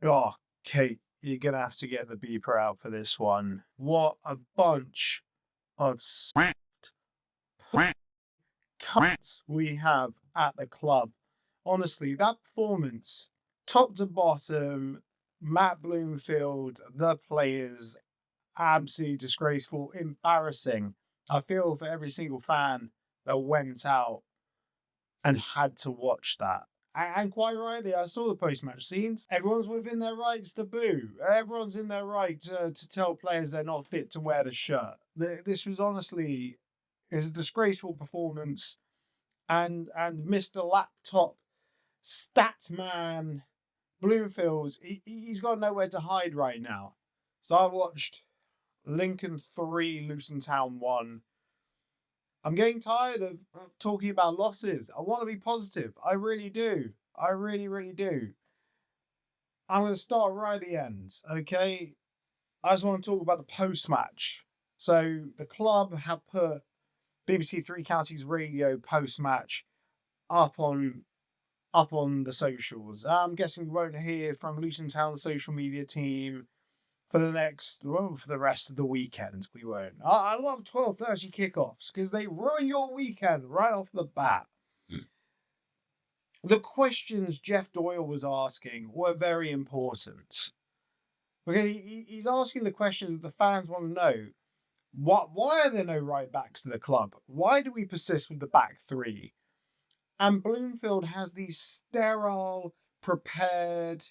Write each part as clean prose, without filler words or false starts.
Oh, Kate, you're gonna have to get the beeper out for this one. What a bunch of cunts we have at the club. Honestly, that performance, top to bottom, Matt Bloomfield, the players, absolutely disgraceful, embarrassing. I feel for every single fan that went out and had to watch that. And quite rightly, I saw the post-match scenes. Everyone's within their rights to boo. Everyone's in their right to tell players they're not fit to wear the shirt. This was honestly is a disgraceful performance, and Mr. Laptop stat man Bloomfield, he's got nowhere to hide right now. So I watched Lincoln 3, Luton Town 1. I'm getting tired of talking about losses. I want to be positive. I really do. I really, really do. I'm going to start right at the end, okay? I just want to talk about the post-match. So the club have put BBC Three Counties Radio post-match up on the socials. I'm guessing we won't hear from Luton Town's social media team for the rest of the weekend. We won't. I love 12:30 kickoffs because they ruin your weekend right off the bat. The questions Jeff Doyle was asking were very important. Because he's asking the questions that the fans want to know. Why are there no right backs to the club? Why do we persist with the back three? And Bloomfield has these sterile, prepared,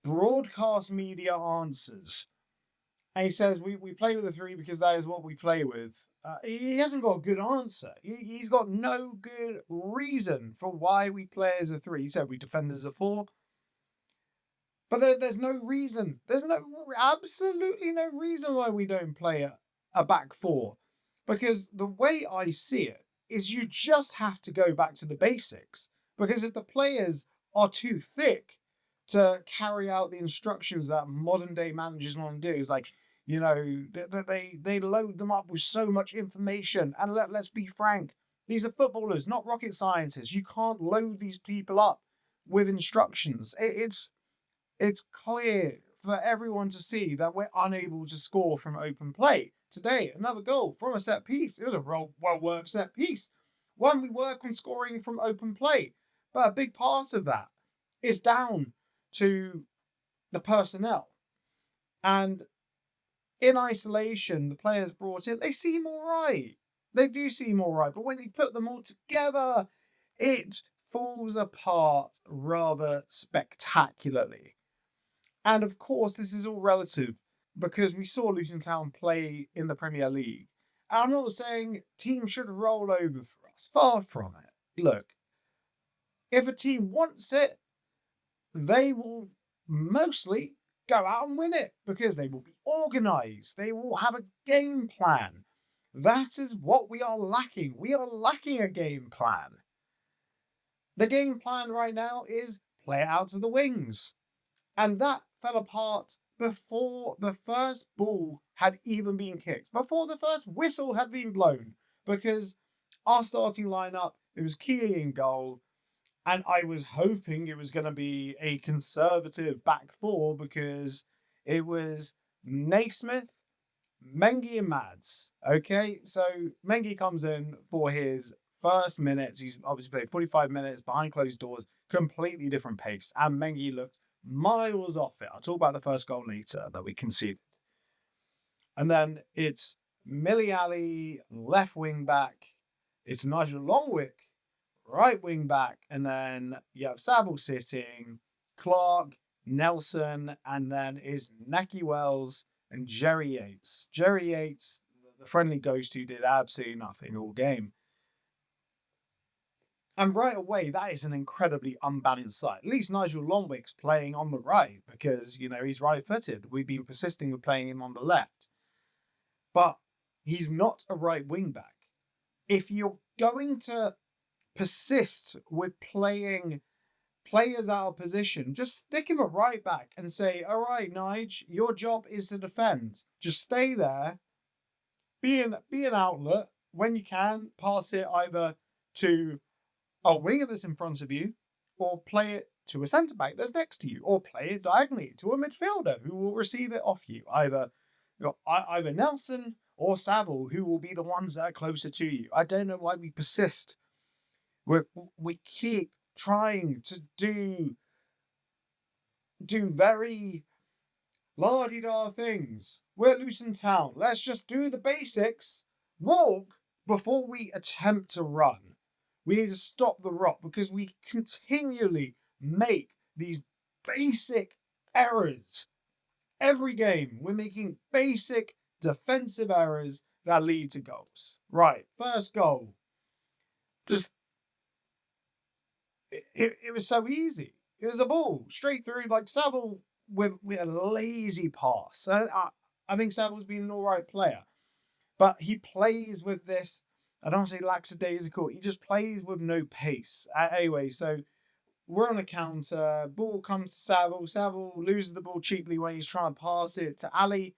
broadcast media answers. And he says, we play with a three because that is what we play with. He hasn't got a good answer. He's got no good reason for why we play as a three. He said we defend as a four. But there's no reason. There's absolutely no reason why we don't play a back four. Because the way I see it is you just have to go back to the basics. Because if the players are too thick to carry out the instructions that modern day managers want to do, it's like, they load them up with so much information. And let's be frank, these are footballers, not rocket scientists. You can't load these people up with instructions. It's clear for everyone to see that we're unable to score from open play. Today, another goal from a set piece. It was a well-worked set piece. One, we work on scoring from open play. But a big part of that is down to the personnel. And in isolation, the players brought in, they seem all right. They do seem all right. But when you put them all together, it falls apart rather spectacularly. And of course, this is all relative because we saw Luton Town play in the Premier League. And I'm not saying teams should roll over for us. Far from it. Look, if a team wants it, they will mostly go out and win it because they will be organised. They will have a game plan. That is what we are lacking. We are lacking a game plan. The game plan right now is play out to the wings. And that fell apart before the first ball had even been kicked, before the first whistle had been blown, because our starting lineup, it was Keeley in goal, and I was hoping it was going to be a conservative back four because it was Naismith, Mengi and Mads. Okay, so Mengi comes in for his first minutes. He's obviously played 45 minutes behind closed doors, completely different pace, and Mengi looked miles off it. I'll talk about the first goal later that we conceded. And then it's Millie Ali, left wing back. It's Nigel Longwick, right wing back. And then you have Saville sitting, Clark, Nelson, and then is Naki Wells and Jerry Yates. Jerry Yates, the friendly ghost who did absolutely nothing all game. And right away, that is an incredibly unbalanced side. At least Nigel Longwick's playing on the right because, he's right-footed. We've been persisting with playing him on the left. But he's not a right wing-back. If you're going to persist with playing players out of position, just stick him at right back and say, all right, Nige, your job is to defend. Just stay there. Be an outlet. When you can, pass it either to a winger that's in front of you, or play it to a centre-back that's next to you, or play it diagonally to a midfielder who will receive it off you. Either Nelson or Saville, who will be the ones that are closer to you. I don't know why we persist. We keep trying to do very la-di-da things. We're Luton Town. Let's just do the basics. Walk before we attempt to run. We need to stop the rot because we continually make these basic errors. Every game, we're making basic defensive errors that lead to goals. Right, first goal. Just, it was so easy. It was a ball straight through, like Saville with a lazy pass. I think Saville's been an all right player, but he plays with this, I don't want to say lackadaisical, he just plays with no pace. Anyway, so we're on a counter, ball comes to Saville. Saville loses the ball cheaply when he's trying to pass it to Ollie,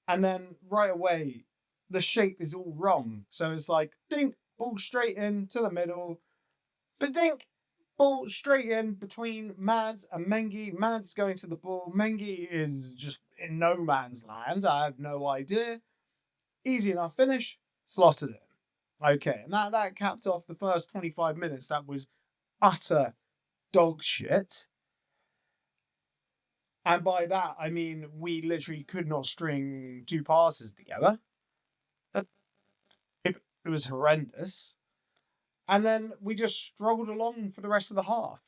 and then right away, the shape is all wrong. So it's like, dink, ball straight in to the middle, but dink, ball straight in between Mads and Mengi. Mads going to the ball. Mengi is just in no man's land. I have no idea. Easy enough finish. Slotted in. Okay, and that capped off the first 25 minutes. That was utter dog shit. And by that, I mean we literally could not string two passes together. It was horrendous. And then we just struggled along for the rest of the half.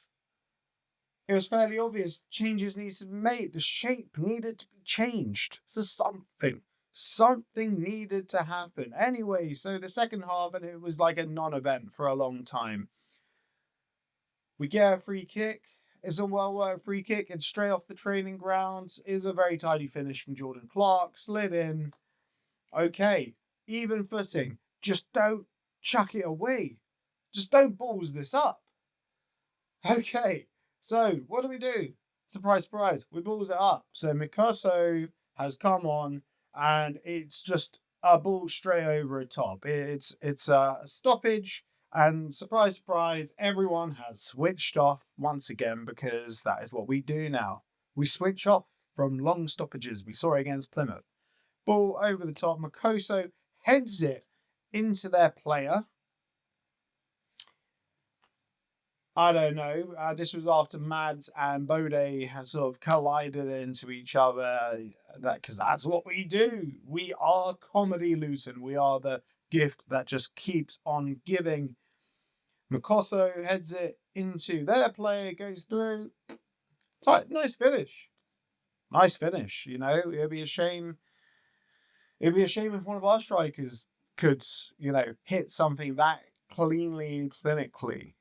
It was fairly obvious changes needed to be made. The shape needed to be changed. So something needed to happen. Anyway, so the second half, and it was like a non-event for a long time. We get a free kick. It's a well-worked free kick. It's straight off the training grounds. It's a very tidy finish from Jordan Clark. Slid in. Okay, even footing. Just don't chuck it away. Just don't balls this up. Okay, so what do? Surprise, surprise. We balls it up. So Mikoso has come on, and it's just a ball straight over a top. It's a stoppage, and surprise, surprise, everyone has switched off once again because that is what we do now. We switch off from long stoppages. We saw it against Plymouth. Ball over the top. Mikoso heads it into their player. I don't know. This was after Mads and Bode had sort of collided into each other. Because that's what we do. We are comedy Luton. We are the gift that just keeps on giving. Mikoso heads it into their player, goes through. Nice finish. Nice finish. You know, it'd be a shame. It'd be a shame if one of our strikers could, hit something that cleanly and clinically.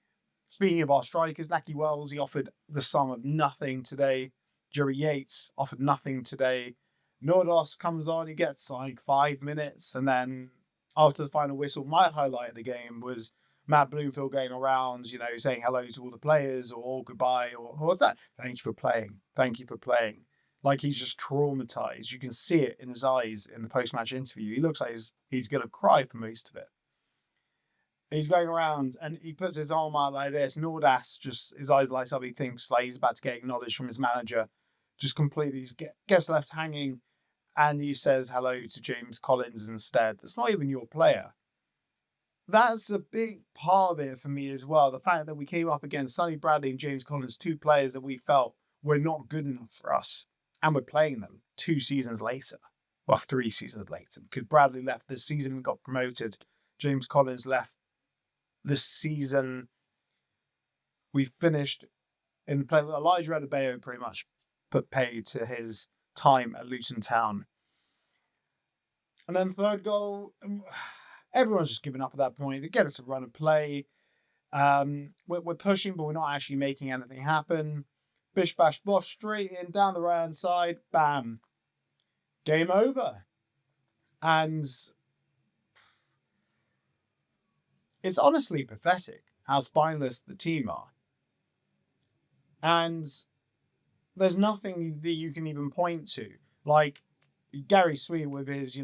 Speaking of our strikers, Naki Wells, he offered the sum of nothing today. Jerry Yates offered nothing today. Nordos comes on, he gets like 5 minutes, and then after the final whistle, my highlight of the game was Matt Bloomfield going around, saying hello to all the players or goodbye or what's that? Thank you for playing. Thank you for playing. Like he's just traumatized. You can see it in his eyes in the post-match interview. He looks like he's going to cry for most of it. He's going around and he puts his arm out like this. Nordas just, his eyes light up. He thinks like he's about to get acknowledged from his manager. Just completely gets left hanging. And he says hello to James Collins instead. That's not even your player. That's a big part of it for me as well. The fact that we came up against Sonny Bradley and James Collins, two players that we felt were not good enough for us. And we're playing them 2 seasons later. Well, 3 seasons later. Because Bradley left this season and got promoted. James Collins left this season. We finished in play with Elijah Adebayo pretty much put pay to his time at Luton Town. And then third goal, everyone's just given up at that point. It gets us a run of play. We're pushing, but we're not actually making anything happen. Bish bash bosh straight in down the right hand side. Bam. Game over. And it's honestly pathetic how spineless the team are. And there's nothing that you can even point to. Like Gary Sweet with his,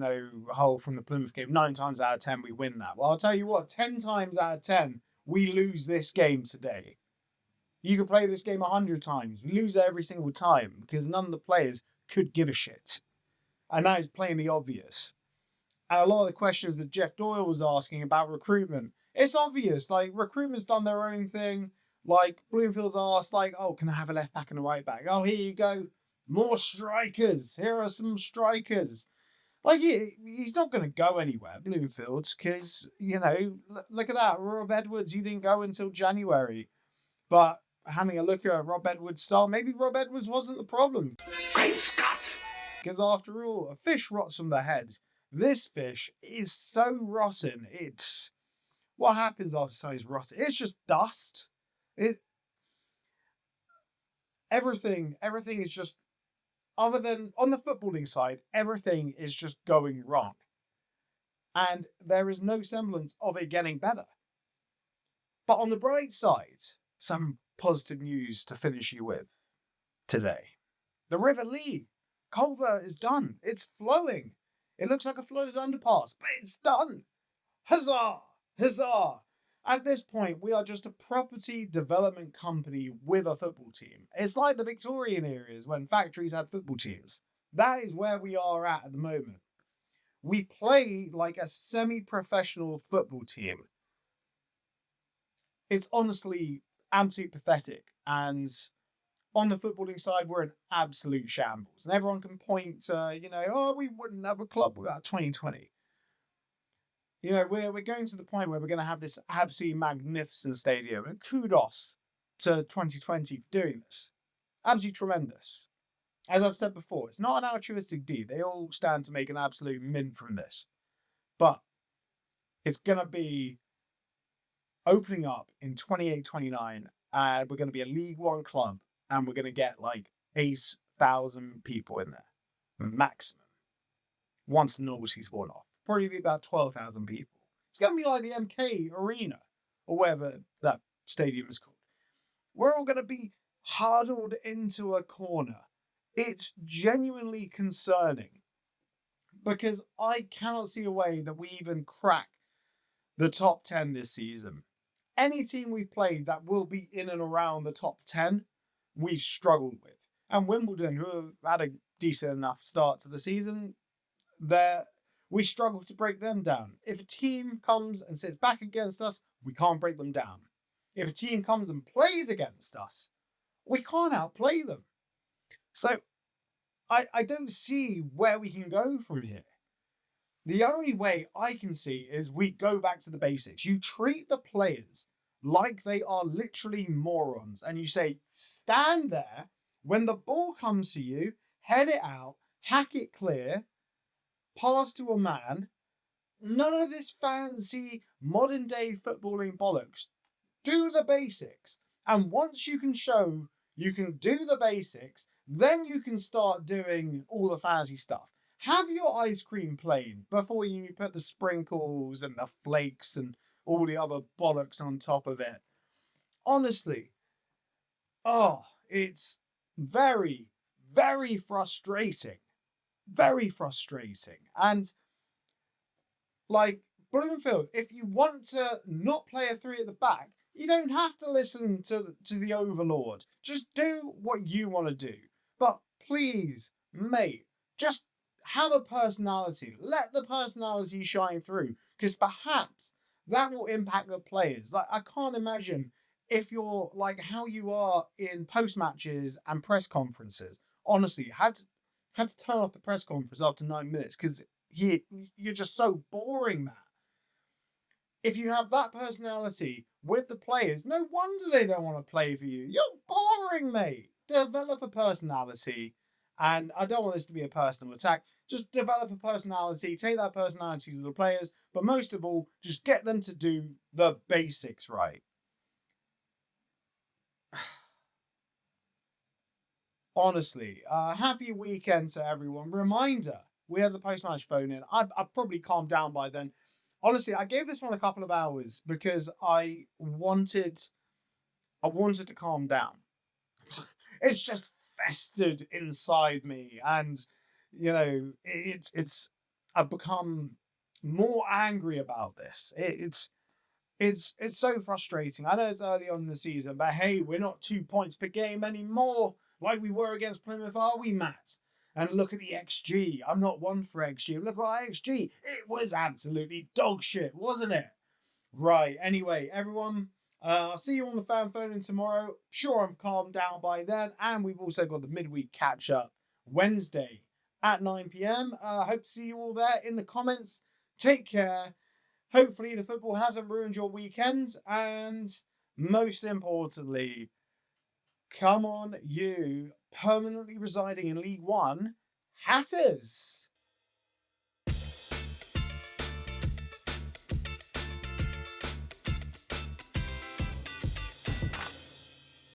hole from the Plymouth game, 9 times out of 10 we win that. Well, I'll tell you what, 10 times out of 10 we lose this game today. You could play this game 100 times, lose every single time because none of the players could give a shit. And that is plainly obvious. And a lot of the questions that Jeff Doyle was asking about recruitment, it's obvious. Like, recruitment's done their own thing. Like, Bloomfield's asked, like, oh, can I have a left back and a right back? Oh, here you go. More strikers. Here are some strikers. Like, he's not going to go anywhere, Bloomfield, because, look at that. Rob Edwards, he didn't go until January. But having a look at Rob Edwards' style, maybe Rob Edwards wasn't the problem. Great Scott! Because after all, a fish rots from the head. This fish is so rotten. It's what happens after something's rotten. It's just dust. Everything is just, other than on the footballing side, everything is just going wrong. And there is no semblance of it getting better. But on the bright side, some positive news to finish you with today. The River Lee culvert is done. It's flowing. It looks like a flooded underpass, but it's done. Huzzah! Huzzah! At this point, we are just a property development company with a football team. It's like the Victorian eras when factories had football teams. That is where we are at the moment. We play like a semi-professional football team. It's honestly absolutely pathetic. And on the footballing side, we're an absolute shambles. And everyone can point to, we wouldn't have a club without 2020. We're going to the point where we're going to have this absolutely magnificent stadium. And kudos to 2020 for doing this. Absolutely tremendous. As I've said before, it's not an altruistic deed. They all stand to make an absolute mint from this. But it's going to be opening up in 28-29. And we're going to be a League One club. And we're going to get like 8,000 people in there. Maximum. Once the novelty's worn off. Probably be about 12,000 people. It's going to be like the MK Arena. Or whatever that stadium is called. We're all going to be huddled into a corner. It's genuinely concerning. Because I cannot see a way that we even crack the top 10 this season. Any team we've played that will be in and around the top 10, we've struggled with. And Wimbledon, who have had a decent enough start to the season, we struggle to break them down. If a team comes and sits back against us, we can't break them down. If a team comes and plays against us, we can't outplay them. So I don't see where we can go from here. The only way I can see is we go back to the basics. You treat the players like they are literally morons. And you say, stand there. When the ball comes to you, head it out, hack it clear, pass to a man. None of this fancy modern day footballing bollocks. Do the basics. And once you can show you can do the basics, then you can start doing all the fancy stuff. Have your ice cream plain before you put the sprinkles and the flakes and all the other bollocks on top of it. Honestly, it's very, very frustrating. Very frustrating. And like Bloomfield, if you want to not play a 3 at the back, you don't have to listen to the overlord. Just do what you want to do. But please, mate, just have a personality. Let the personality shine through. Because perhaps that will impact the players. Like, I can't imagine if you're like how you are in post matches and press conferences. Honestly, had to turn off the press conference after 9 minutes because you're just so boring, Matt. If you have that personality with the players, no wonder they don't want to play for you. You're boring, mate. Develop a personality. And I don't want this to be a personal attack. Just develop a personality, take that personality to the players, but most of all, just get them to do the basics right. Honestly, happy weekend to everyone. Reminder, we have the post-match phone in. I've probably calmed down by then. Honestly, I gave this one a couple of hours because I wanted to calm down. It's just festered inside me, and it's I've become more angry about this. It's It's so frustrating. I know it's early on in the season, but hey, we're not 2 points per game anymore like we were against Plymouth, are we, Matt? And look at the XG. I'm not one for XG. Look at our XG. It was absolutely dog shit, wasn't it? Right. Anyway, everyone, I'll see you on the fan phone in tomorrow. Sure, I'm calmed down by then. And we've also got the midweek catch up Wednesday at 9 p.m. Hope to see you all there in the comments. Take care. Hopefully, the football hasn't ruined your weekends. And most importantly, come on, you permanently residing in League One, Hatters.